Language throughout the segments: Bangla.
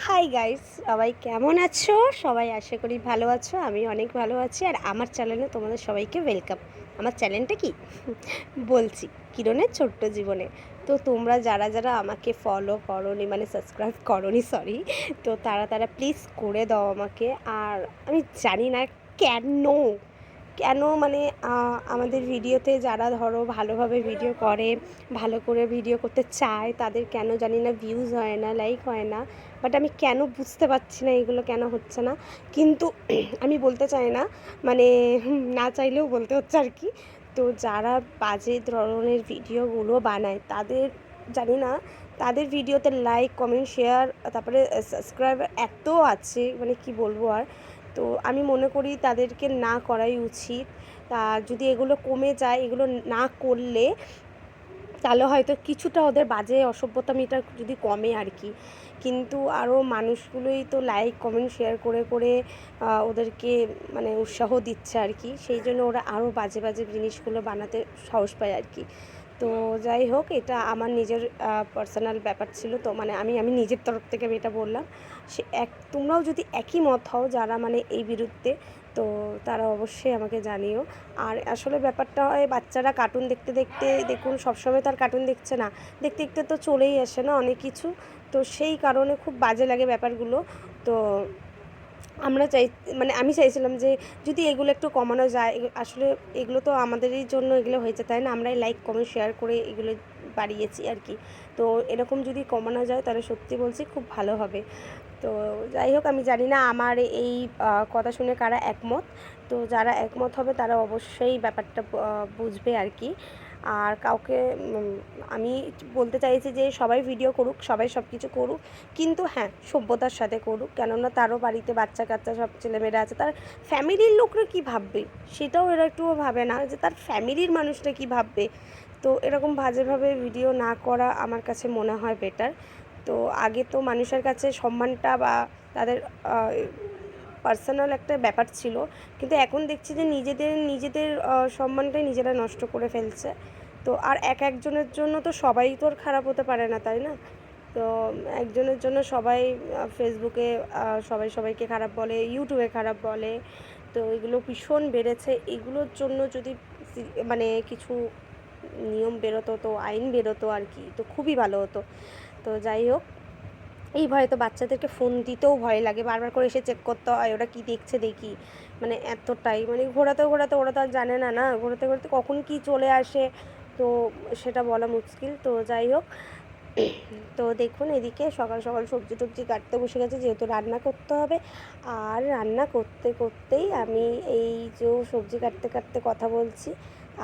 হাই গাইস, সবাই কেমন আছো? সবাই আশা করি ভালো আছো। আমি অনেক ভালো আছি। আর আমার চ্যানেলে তোমাদের সবাইকে ওয়েলকাম। আমার চ্যানেলটা কি বলছি, কিরণের ছোট্ট জীবনে। তো তোমরা যারা যারা আমাকে ফলো করোনি, মানে সাবস্ক্রাইব করোনি, সরি, তো তারা প্লিজ করে দাও আমাকে। আর আমি জানি না কেন কেন মানে আমাদের ভিডিওতে যারা ধরো ভালোভাবে ভিডিও করে, ভালো করে ভিডিও করতে চায়, তাদের কেন জানি না ভিউজ হয় না, লাইক হয় না। বাট আমি কেন বুঝতে পারছি না এগুলো কেন হচ্ছে না। কিন্তু আমি বলতে চাই না, মানে না চাইলেও বলতে হচ্ছে আর কি। তো যারা বাজে ধরনের ভিডিওগুলো বানায় তাদের জানি না, তাদের ভিডিওতে লাইক, কমেন্ট, শেয়ার, তারপরে সাবস্ক্রাইবার এত আছে, মানে কি বলবো আর। তো আমি মনে করি তাদেরকে না করাই উচিত। তা যদি এগুলো কমে যায়, এগুলো না করলে তাহলে হয়তো কিছুটা ওদের বাজে অসভ্যতামিটা যদি কমে আর কি। কিন্তু আরও মানুষগুলোই তো লাইক, কমেন্ট, শেয়ার করে করে ওদেরকে মানে উৎসাহ দিচ্ছে আর কি। সেই জন্য ওরা আরও বাজে বাজে জিনিসগুলো বানাতে সাহস পায় আর কি। তো যাই হোক, এটা আমার নিজের পার্সোনাল ব্যাপার ছিল। তো মানে আমি নিজের তরফ থেকে আমি এটা বললাম। তোমরাও যদি একই মত হও যারা মানে এই বিরুদ্ধে, তো তারা অবশ্যই আমাকে জানিও। আর আসলে ব্যাপারটা হয়, বাচ্চারা কার্টুন দেখতে দেখতে, দেখুন সবসময় তো আর কার্টুন দেখছে না, দেখতে দেখতে তো চলেই আসে না অনেক কিছু। তো সেই কারণে খুব বাজে লাগে ব্যাপারগুলো। তো আমরা মানে আমি চাইছিলাম যে যদি এগুলো একটু কমানো যায়। আসলে এগুলো তো আমাদেরই জন্য এগুলো হয়েছে, তাই না? আমরাই লাইক, কমেন্ট, শেয়ার করে এগুলো বাড়িয়েছি আর কি। তো এরকম যদি কমানো যায় তাহলে সত্যি বলছি খুব ভালো হবে। তো যাই হোক, আমি জানি না আমার এই কথা শুনে কারা একমত। তো যারা একমত হবে তারা অবশ্যই ব্যাপারটা বুঝবে আর কি। আর কাউকে আমি বলতে চাইছি যে সবাই ভিডিও করুক, সবাই সব কিছু করুক, কিন্তু হ্যাঁ, সভ্যতার সাথে করুক। কেননা তারও বাড়িতে বাচ্চা কাচ্চা সব ছেলেমেয়েরা আছে, তার ফ্যামিলির লোকরা কী ভাববে সেটাও এরা একটুও ভাবে না, যে তার ফ্যামিলির মানুষটা কী ভাববে। তো এরকম বাজেভাবে ভিডিও না করা আমার কাছে মনে হয় বেটার। তো আগে তো মানুষের কাছে সম্মানটা বা তাদের পার্সোনাল একটা ব্যাপার ছিল, কিন্তু এখন দেখছি যে নিজেদের নিজেদের সম্মানটাই নিজেরা নষ্ট করে ফেলছে। তো আর একজনের জন্য তো সবাই তো আর খারাপ হতে পারে না, তাই না? তো একজনের জন্য সবাই ফেসবুকে সবাই সবাইকে খারাপ বলে, ইউটিউবে খারাপ বলে। তো এগুলো ভীষণ বেড়েছে। এগুলোর জন্য যদি মানে কিছু নিয়ম বেরোতো, তো আইন বেরোতো আর কি, তো খুবই ভালো হতো। তো যাই হোক, এই ভয়ে তো বাচ্চাদেরকে ফোন দিতেও ভয় লাগে, বারবার করে এসে চেক করতে হয় ওরা কী দেখছে দেখি। মানে এতটাই মানে ঘোরাতে ঘোরাতে ওরা তো আর জানে না, না ঘোরাতে ঘোরাতে কখন কী চলে আসে, তো সেটা বলা মুশকিল। তো যাই হোক, তো দেখুন এদিকে সকাল সকাল সবজি টবজি কাটতে বসে গেছে, যেহেতু রান্না করতে হবে। আর রান্না করতে করতেই আমি এই যে সবজি কাটতে কাটতে কথা বলছি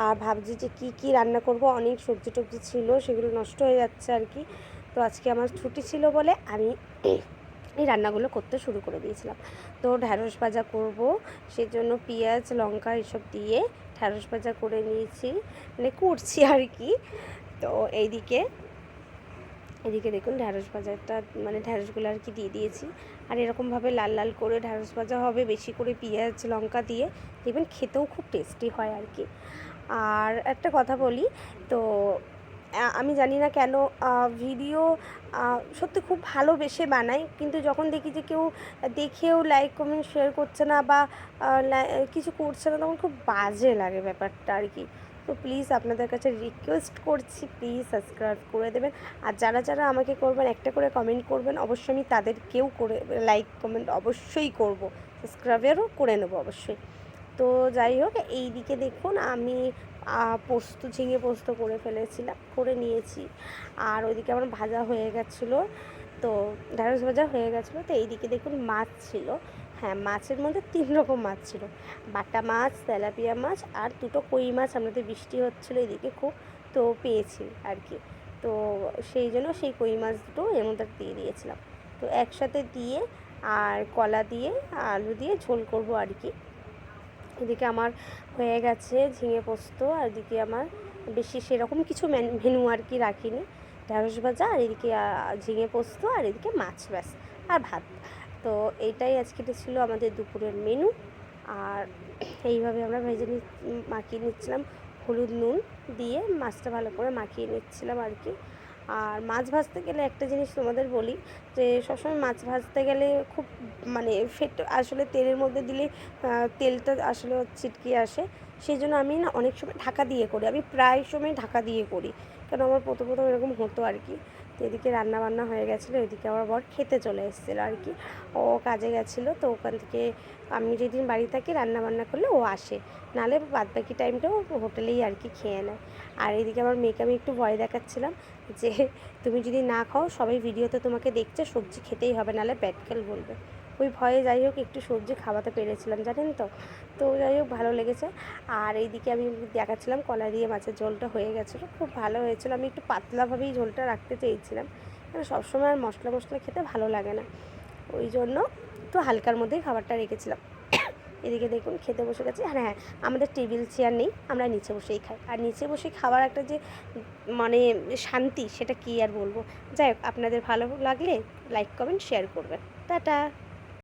আর ভাবছি যে কী কী রান্না করব। অনেক সবজি টবজি ছিল, সেগুলো নষ্ট হয়ে যাচ্ছে আর কি। তো আজকে আমার ছুটি ছিল বলে আমি এই রান্নাগুলো করতে শুরু করে দিয়েছিলাম। তো ঢ্যাঁড়স ভাজা করব, সেজন্য পেঁয়াজ, লঙ্কা এসব দিয়ে ঢ্যাঁড়স ভাজা করে নিয়েছি, মানে করছি আর কি। তো এদিকে দেখুন ঢ্যাঁড়স ভাজাটা, মানে ঢ্যাঁড়সগুলো আর কি দিয়ে দিয়েছি। আর এরকমভাবে লাল লাল করে ঢ্যাঁড়স ভাজা হবে, বেশি করে পেঁয়াজ লঙ্কা দিয়ে, দেখবেন খেতেও খুব টেস্টি হয় আর কি। আর একটা কথা বলি, তো আমি জানি না কেন ভিডিও সত্যি খুব ভালোবেসে বানাই, কিন্তু যখন দেখি যে কেউ দেখেও লাইক, কমেন্ট, শেয়ার করছে না বা কিছু করছে না, তখন খুব বাজে লাগে ব্যাপারটা আর কি। তো প্লিজ আপনাদের কাছে রিকোয়েস্ট করছি, প্লিজ সাবস্ক্রাইব করে দেবেন। আর যারা যারা আমাকে করবেন, একটা করে কমেন্ট করবেন, অবশ্যই আমি তাদেরকেও করে লাইক কমেন্ট অবশ্যই করব, সাবস্ক্রাইবারও করে নেব অবশ্যই। তো যাই হোক, এই দিকে দেখুন আমি ঝিঙে পোস্ত করে নিয়েছি। আর ওইদিকে আমার ভাজা হয়ে গেছিলো, তো ঢ্যাঁড়স ভাজা হয়ে গেছিলো। তো এইদিকে দেখুন মাছ ছিল। হ্যাঁ, মাছের মধ্যে 3 রকম মাছ ছিল, বাটা মাছ, তেলাপিয়া মাছ আর 2টো কই মাছ। আমাদের বৃষ্টি হচ্ছিলো এদিকে খুব, তো পেয়েছি আর কি। তো সেই জন্য সেই কই মাছ দুটো এর মধ্যে দিয়ে দিয়েছিলাম। তো একসাথে দিয়ে আর কলা দিয়ে আলু দিয়ে ঝোল করব আর কি। এদিকে আমার হয়ে গেছে ঝিঙে পোস্ত, আর এদিকে আমার বেশি সেরকম কিছু মেনু আর কি রাখিনি। ঢ্যাঁড়স ভাজা, আর এদিকে ঝিঙে পোস্ত, আর এদিকে মাছ, ব্যাস, আর ভাত। তো এইটাই আজকে ছিল আমাদের দুপুরের মেনু। আর এইভাবে আমরা মাখিয়ে নিচ্ছিলাম, হলুদ নুন দিয়ে মাছটা ভালো করে মাখিয়ে নিচ্ছিলাম আর কি। আর মাছ ভাজতে গেলে একটা জিনিস তোমাদের বলি, যে সবসময় মাছ ভাজতে গেলে খুব মানে আসলে তেলের মধ্যে দিলে তেলটা আসলে ছিটকে আসে। সেই জন্য আমি না অনেক সময় ঢাকা দিয়ে করি, আমি প্রায় সময় ঢাকা দিয়ে করি, কারণ আমার প্রথম প্রথম এরকম হতো আর কি। তো এদিকে রান্নাবান্না হয়ে গেছিলো, এদিকে আমার বর খেতে চলে এসেছিলো আর কি। ও কাজে গেছিলো, তো ওখান থেকে আমি যেদিন বাড়ি থাকি রান্নাবান্না করলে ও আসে, নাহলে বাদবাকি টাইমটাও হোটেলেই আর কি খেয়ে নেয়। আর এদিকে আমার মেয়েকে আমি একটু ভয় দেখাচ্ছিলাম যে তুমি যদি না খাও, সবাই ভিডিওতে তোমাকে দেখছে, সবজি খেতেই হবে, নাহলে ব্যাটকেল বলবে। ওই ভয়ে যাই হোক একটু সবজি খাওয়াতে পেরেছিলাম, জানেন তো। তো যাই হোক ভালো লেগেছে। আর এইদিকে আমি দেখাচ্ছিলাম কলা দিয়ে মাছের ঝোলটা হয়ে গেছিলো, খুব ভালো হয়েছিলো। আমি একটু পাতলাভাবেই ঝোলটা রাখতে চেয়েছিলাম, কারণ সবসময় আর মশলা মশলা খেতে ভালো লাগে না, ওই জন্য একটু হালকার মধ্যেই খাবারটা রেখেছিলাম। এদিকে দেখুন খেতে বসে গেছি। আর হ্যাঁ, আমাদের টেবিল চেয়ার নেই, আমরা নিচে বসেই খাই। আর নিচে বসে খাওয়ার একটা যে মানে শান্তি, সেটা কী আর বলবো। যাই হোক, আপনাদের ভালো লাগলে লাইক কমেন্ট শেয়ার করবেন। টাটা।